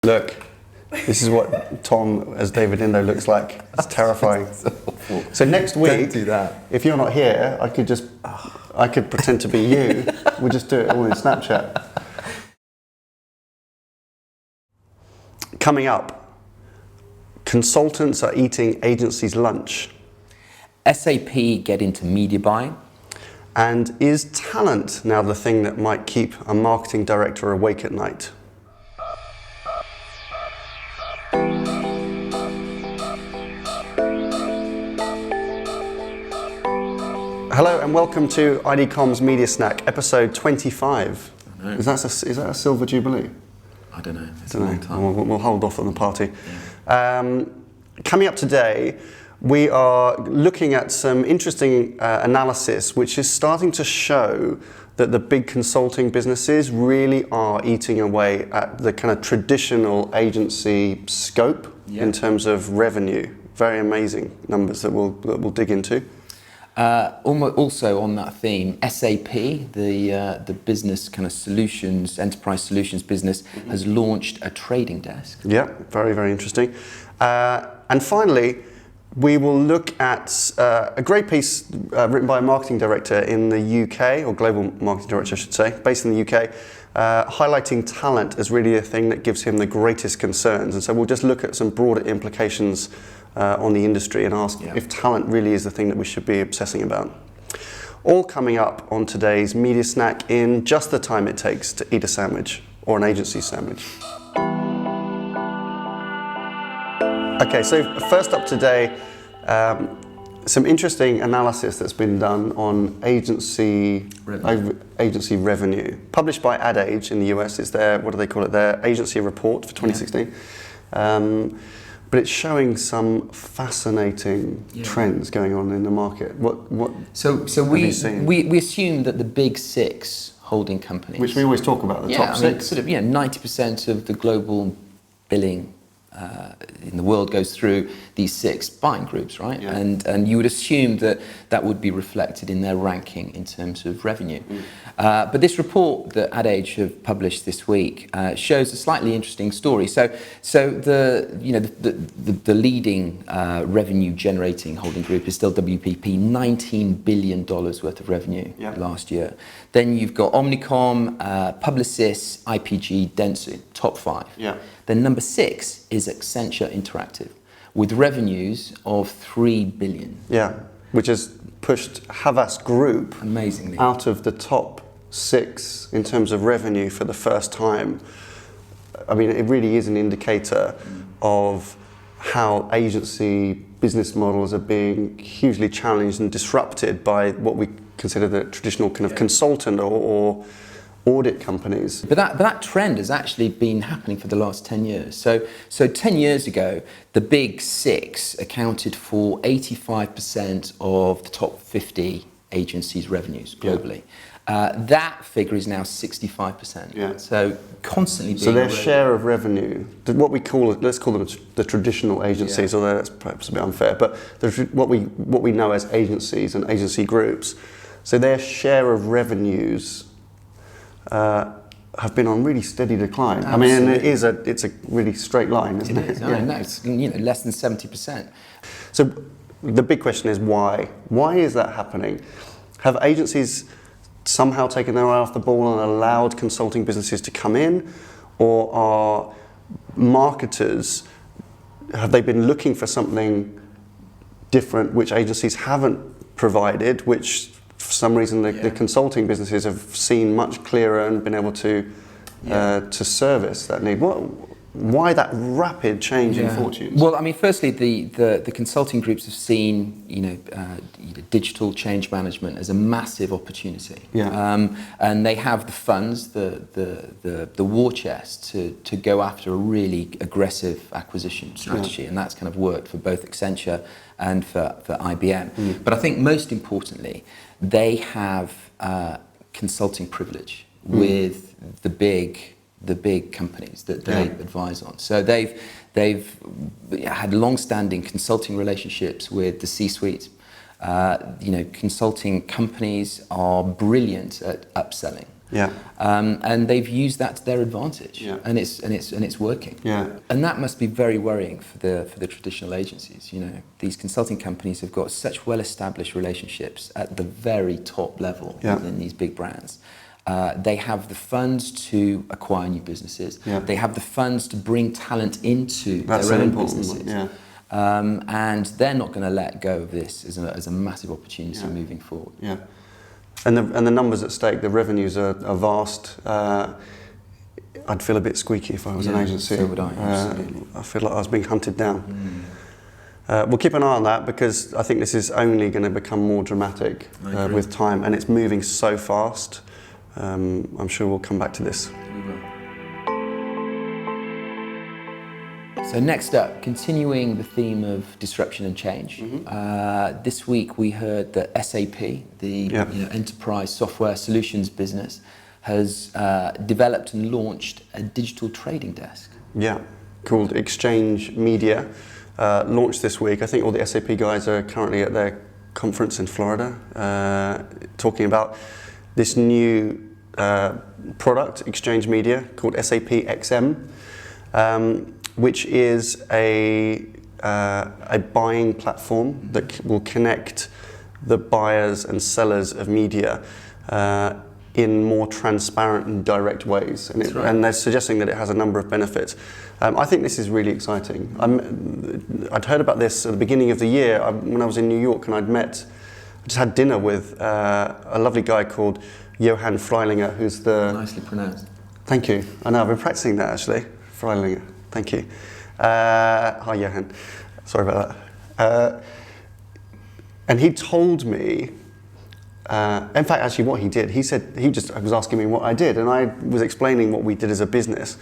Look, this is what Tom as David Indo looks like. It's terrifying. So next week, Don't do that. if you're not here, I could pretend to be you. We'll just do it all in Snapchat. Coming up, consultants are eating agencies' lunch. SAP get into media buying. And is talent now the thing that might keep a marketing director awake at night? Hello and welcome to IDCom's Media Snack, episode 25. Is that a silver jubilee? I don't know. It's a long time. We'll hold off on the party. Yeah. Coming up today, we are looking at some interesting analysis which is starting to show that the big consulting businesses really are eating away at the kind of traditional agency scope in terms of revenue. Very amazing numbers that we'll dig into. Also on that theme, SAP, the business kind of solutions, enterprise solutions business, has launched a trading desk. Yeah, very, very interesting. And finally, we will look at a great piece written by a marketing director in the UK, or global marketing director I should say, based in the UK, highlighting talent as really a thing that gives him the greatest concerns. And so we'll just look at some broader implications on the industry and ask if talent really is the thing that we should be obsessing about. All coming up on today's Media Snack in just the time it takes to eat a sandwich, or an agency sandwich. Okay, so first up today, some interesting analysis that's been done on agency revenue. Published by AdAge in the US, it's their, what do they call it, their agency report for 2016. But it's showing some fascinating trends going on in the market. So we assume that the big six holding companies, which we always talk about, the top six. Sort of 90% of the global billing in the world goes through these six buying groups, right? Yeah. And you would assume that would be reflected in their ranking in terms of revenue. But this report that AdAge have published this week shows a slightly interesting story. So the leading revenue generating holding group is still WPP, $19 billion worth of revenue last year. Then you've got Omnicom, Publicis, IPG, Dentsu, top five. Yeah. Then number 6 is Accenture Interactive, with revenues of $3 billion. Yeah, which has pushed Havas Group amazingly out of the top 6 in terms of revenue for the first time. I mean, it really is an indicator of how agency business models are being hugely challenged and disrupted by what we consider the traditional kind of consultant or audit companies. But that trend has actually been happening for the last 10 years. So 10 years ago, the big six accounted for 85% of the top 50 agencies' revenues globally. That figure is now 65%. Yeah. So constantly being their share of revenue, what we call it, let's call them the traditional agencies, although that's perhaps a bit unfair, but what we know as agencies and agency groups, so their share of revenues have been on really steady decline. Absolutely. I mean, it's a really straight line, isn't it? No, it's less than 70%. So the big question is why? Why is that happening? Have agencies somehow taken their eye off the ball and allowed consulting businesses to come in, or are marketers, have they been looking for something different which agencies haven't provided, which for some reason the consulting businesses have seen much clearer and been able to service that need? Why that rapid change in fortunes? Well, I mean, firstly, the consulting groups have seen digital change management as a massive opportunity, and they have the funds, the war chest to go after a really aggressive acquisition strategy, and that's kind of worked for both Accenture and for IBM. But I think most importantly, they have consulting privilege with the big companies that they advise on. So they've had long-standing consulting relationships with the C-suite. Consulting companies are brilliant at upselling. Yeah. And they've used that to their advantage, Yeah. and it's working. Yeah. And that must be very worrying for the traditional agencies. You know, these consulting companies have got such well-established relationships at the very top level in these big brands. They have the funds to acquire new businesses. Yeah. They have the funds to bring talent into That's their an own important businesses. one, yeah. And they're not going to let go of this as a massive opportunity moving forward. Yeah. And the numbers at stake, the revenues are vast. I'd feel a bit squeaky if I was an agency. So would I, absolutely. I feel like I was being hunted down. We'll keep an eye on that, because I think this is only going to become more dramatic with time, and it's moving so fast. I'm sure we'll come back to this. We will. So next up, continuing the theme of disruption and change. This week we heard that SAP, the enterprise software solutions business, has developed and launched a digital trading desk. Yeah, called Exchange Media. Launched this week. I think all the SAP guys are currently at their conference in Florida, talking about this new product, Exchange Media, called SAP XM. Which is a buying platform that will connect the buyers and sellers of media in more transparent and direct ways. And they're suggesting that it has a number of benefits. I think this is really exciting. I'd heard about this at the beginning of the year when I was in New York, and I just had dinner with a lovely guy called Johan Freilinger, who's the... Nicely pronounced. Thank you. I know, I've been practicing that actually. Freilinger. Thank you. Hi, Johan. Sorry about that. And he told me, in fact, actually what he did, he said, he was asking me what I did, and I was explaining what we did as a business.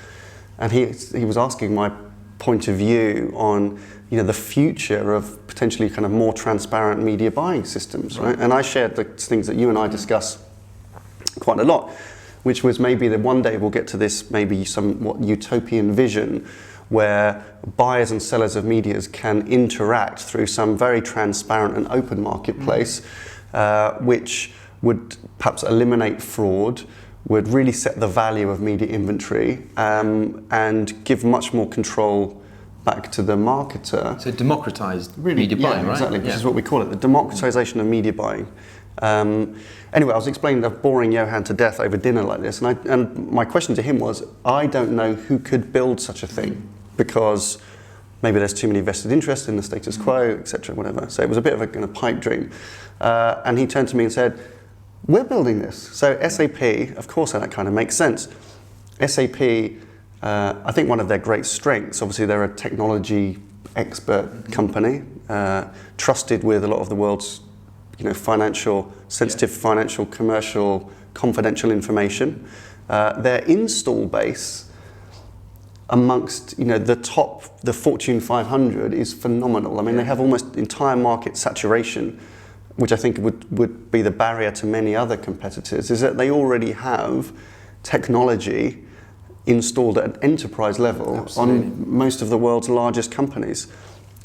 And he was asking my point of view on, the future of potentially kind of more transparent media buying systems, right? And I shared the things that you and I discuss quite a lot, which was maybe that one day we'll get to this maybe somewhat utopian vision where buyers and sellers of media can interact through some very transparent and open marketplace, which would perhaps eliminate fraud, would really set the value of media inventory, and give much more control back to the marketer. So democratized media buying, right? Exactly, which is what we call it, the democratization of media buying. Anyway, I was explaining the boring Johan to death over dinner like this, and my question to him was, I don't know who could build such a thing, because maybe there's too many vested interests in the status quo, etc., whatever. So it was a bit of a kind of pipe dream. And he turned to me and said, we're building this. So SAP, of course that kind of makes sense. SAP, I think one of their great strengths, obviously they're a technology expert company, trusted with a lot of the world's sensitive financial, commercial, confidential information. Their install base amongst the Fortune 500 is phenomenal. I mean, they have almost entire market saturation, which I think would be the barrier to many other competitors, is that they already have technology installed at an enterprise level on most of the world's largest companies.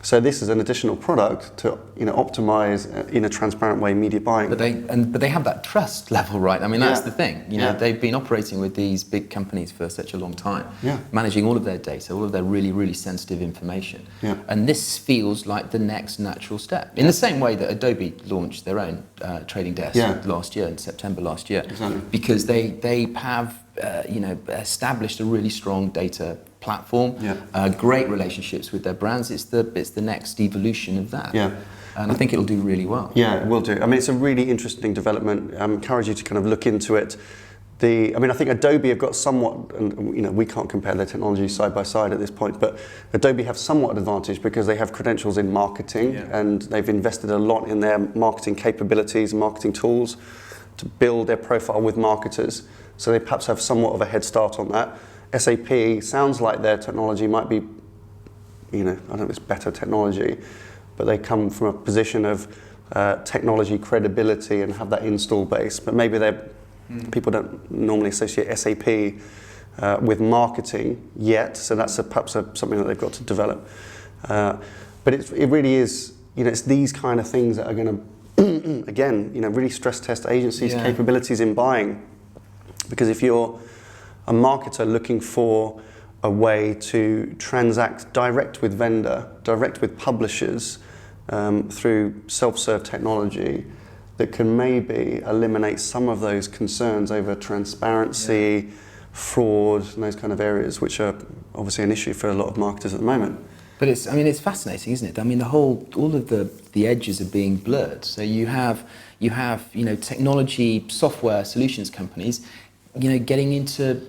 So this is an additional product to optimize in a transparent way media buying. But they have that trust level, right? I mean, that's the thing. They've been operating with these big companies for such a long time, managing all of their data, all of their really, really sensitive information. And this feels like the next natural step. In the same way that Adobe launched their own trading desk last year, in September last year, because they have established a really strong data platform, great relationships with their brands. It's the next evolution of that. And I think it'll do really well. Yeah, it will do. I mean, it's a really interesting development. I encourage you to kind of look into it. I think Adobe have got somewhat, and we can't compare their technology side by side at this point, but Adobe have somewhat advantage because they have credentials in marketing, and they've invested a lot in their marketing capabilities and marketing tools to build their profile with marketers. So they perhaps have somewhat of a head start on that. SAP sounds like their technology might be, I don't know if it's better technology, but they come from a position of technology credibility and have that install base. But maybe people don't normally associate SAP with marketing yet, so that's perhaps something that they've got to develop. But it really is, it's these kind of things that are going to, again, really stress test agencies' capabilities in buying. Because if you're a marketer looking for a way to transact direct with vendor, direct with publishers through self-serve technology that can maybe eliminate some of those concerns over transparency, fraud, and those kind of areas, which are obviously an issue for a lot of marketers at the moment. But it's fascinating, isn't it? I mean, all of the edges are being blurred. So you have technology, software solutions companies, getting into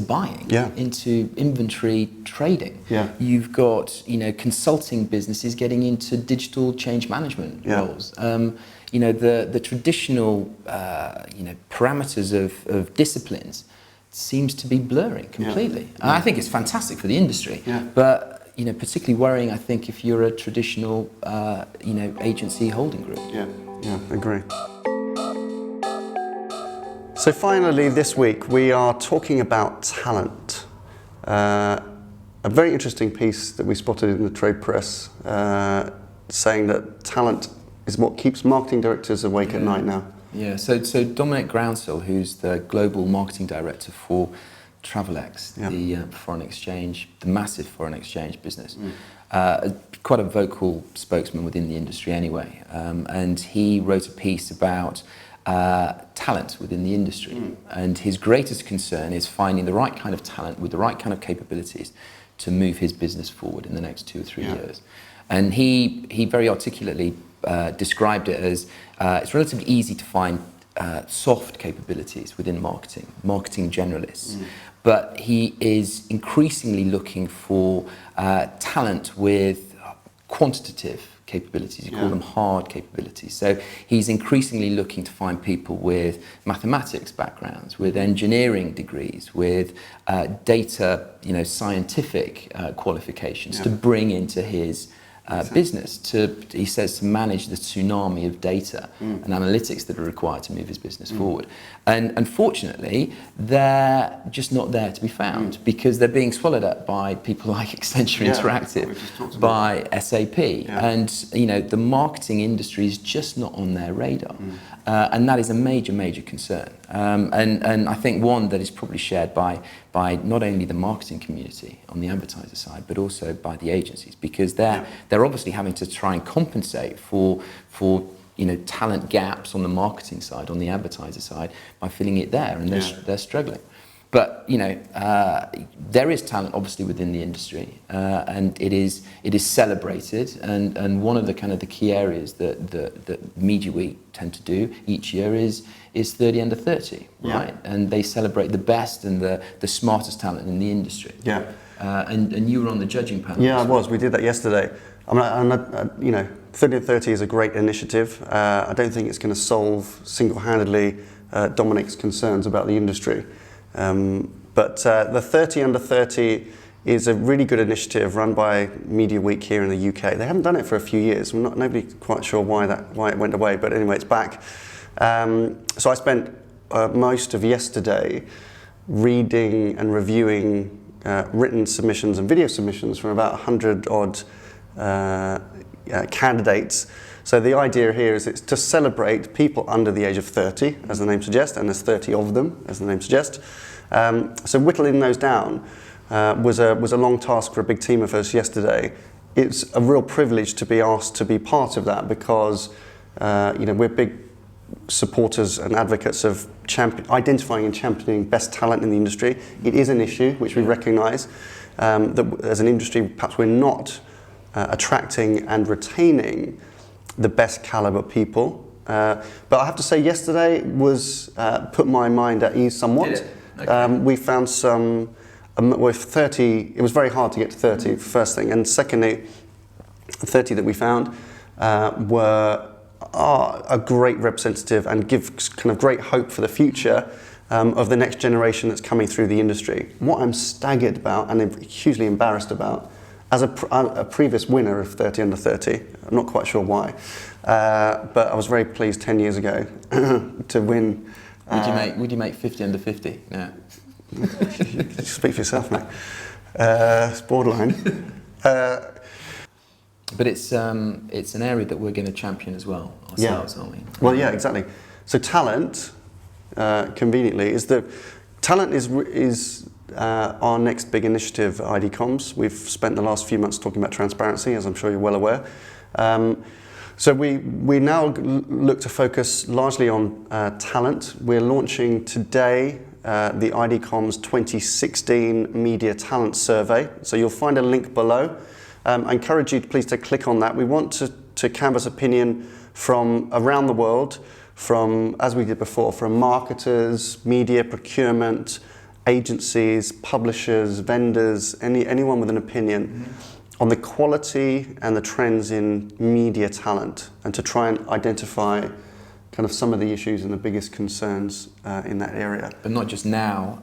buying, into inventory trading. Yeah. You've got consulting businesses getting into digital change management roles. The traditional parameters of disciplines seems to be blurring completely. And I think it's fantastic for the industry, but particularly worrying, I think, if you're a traditional agency holding group. Yeah, agree. So finally this week we are talking about talent. A very interesting piece that we spotted in the trade press saying that talent is what keeps marketing directors awake at night now. Yeah, so Dominic Groundsell, who's the global marketing director for Travelex, the foreign exchange, the massive foreign exchange business, quite a vocal spokesman within the industry anyway, and he wrote a piece about talent within the industry, and his greatest concern is finding the right kind of talent with the right kind of capabilities to move his business forward in the next 2 or 3 years. And he very articulately described it as it's relatively easy to find soft capabilities within marketing generalists, but he is increasingly looking for talent with quantitative capabilities. You call them hard capabilities. So he's increasingly looking to find people with mathematics backgrounds, with engineering degrees, with data, scientific qualifications to bring into his business, he says, to manage the tsunami of data and analytics that are required to move his business forward. And unfortunately, they're just not there to be found because they're being swallowed up by people like Accenture Interactive, by SAP, and the marketing industry is just not on their radar. And that is a major, major concern. And I think one that is probably shared by not only the marketing community on the advertiser side, but also by the agencies, because they're obviously having to try and compensate for talent gaps on the marketing side, on the advertiser side, by filling it there, and they're struggling. But there is talent obviously within the industry, and it is celebrated. And one of the kind of the key areas that Media Week tend to do each year is 30 under 30, right? And they celebrate the best and the smartest talent in the industry. And you were on the judging panel. Yeah, I was. We did that yesterday. 30 under 30 is a great initiative. I don't think it's going to solve single-handedly Dominic's concerns about the industry. But the 30 under 30 is a really good initiative run by Media Week here in the UK. They haven't done it for a few years. Nobody's quite sure why it went away, but anyway, it's back. So I spent most of yesterday reading and reviewing written submissions and video submissions from about 100 odd candidates. So the idea here is it's to celebrate people under the age of 30, as the name suggests, and there's 30 of them, as the name suggests. So whittling those down was a long task for a big team of us yesterday. It's a real privilege to be asked to be part of that because we're big supporters and advocates of identifying and championing best talent in the industry. It is an issue which we recognise that as an industry perhaps we're not attracting and retaining the best caliber people. But I have to say yesterday was put my mind at ease somewhat. Okay. We found with 30, it was very hard to get to 30, first thing. And secondly, 30 that we found were a great representative and give kind of great hope for the future of the next generation that's coming through the industry. What I'm staggered about and hugely embarrassed about, as a previous winner of 30 under 30, I'm not quite sure why, but I was very pleased 10 years ago to win. Would you make 50 under 50? No. Speak for yourself, mate. It's borderline. But it's an area that we're going to champion as well ourselves, aren't we? Well, yeah, exactly. So talent conveniently, is that talent is our next big initiative at ID Comms. We've spent the last few months talking about transparency, as I'm sure you're well aware. So we now look to focus largely on talent. We're launching today the ID Comms 2016 Media Talent Survey. So you'll find a link below. I encourage you please to click on that. We want to canvass opinion from around the world, from, as we did before, from marketers, media procurement, agencies, publishers, vendors, anyone with an opinion on the quality and the trends in media talent, and to try and identify kind of some of the issues and the biggest concerns in that area. But not just now,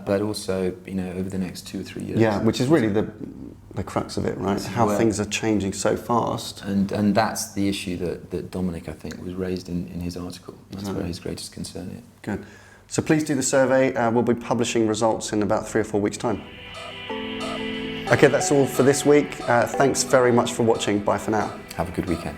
but also over the next 2 or 3 years. Yeah, which is really the crux of it, right? How things are changing so fast. And that's the issue that Dominic, I think, was raised in his article. That's where his greatest concern is. Good. So please do the survey. We'll be publishing results in about 3 or 4 weeks' time. Okay, that's all for this week. Thanks very much for watching. Bye for now. Have a good weekend.